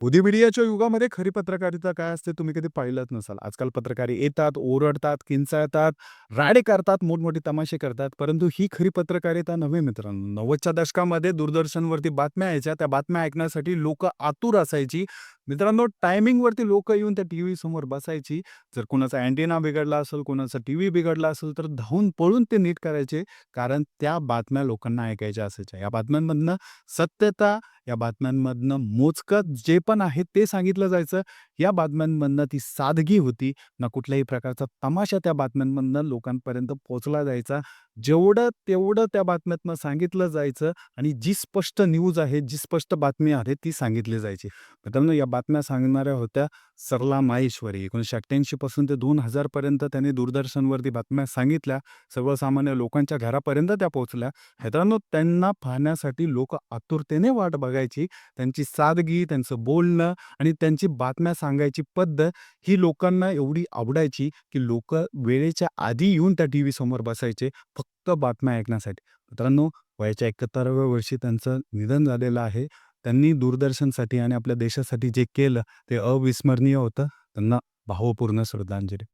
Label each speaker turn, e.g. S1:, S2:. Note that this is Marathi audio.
S1: मोदी मीडियाच्या युगामध्ये खरी पत्रकारिता काय असते तुम्ही कधी पाहिलंच नसाल. आजकाल पत्रकार येतात, ओरडतात, किंचाळतात, राडे करतात, मोठमोठे तमाशे करतात. परंतु ही खरी पत्रकारिता नव्हे मित्रांनो. 90च्या दशकामध्ये दूरदर्शनवरती बातम्या यायच्या. त्या बातम्या ऐकण्यासाठी लोकं आतुर असायची. मित्रांनो टायमिंगवरती लोकं येऊन त्या टीव्ही समोर बसायची. जर कोणाचा अँटेना बिघडला असेल, कोणाचा टीव्ही बिघडला असेल, तर धावून पळून ते नीट करायचे. कारण त्या बातम्या लोकांना ऐकायच्या असायच्या. या बातम्यांमधनं सत्यता, या बातम्यांमधनं मोजकं जे पण आहे ते सांगितलं जायचं. या बातम्यांमधनं ती सादगी होती. ना कुठल्याही प्रकारचा तमाशा त्या बातम्यांमधनं लोकांपर्यंत पोहोचला जायचा. जेवढं तेवढं त्या बातम्यातनं सांगितलं जायचं आणि जी स्पष्ट न्यूज आहे, जी स्पष्ट बातमी आहे ती सांगितली जायची. मित्रांनो या बातम्या सांगणाऱ्या होत्या सरला माहेश्वरी. 1988 पासून ते 2000 पर्यंत त्यांनी दूरदर्शनवरती बातम्या सांगितल्या. सर्वसामान्य लोकांच्या घरापर्यंत त्या पोहोचल्या. मित्रांनो त्यांना पाहण्यासाठी लोकं आतुरतेने वाट बघायची. त्यांची सादगी, त्यांचं बोलणं आणि त्यांची बातम्या सांगायची पद्धत ही लोकांना एवढी आवडायची, की लोकं वेळेच्या आधी येऊन त्या टीव्ही समोर बसायचे फक्त बातम्या ऐकण्यासाठी. मित्रांनो वयाच्या 71व्या वर्षी त्यांचं निधन झालेलं आहे. त्यांनी दूरदर्शनसाठी आणि आपल्या देशासाठी जे केलं ते अविस्मरणीय होतं. त्यांना भावपूर्ण श्रद्धांजली.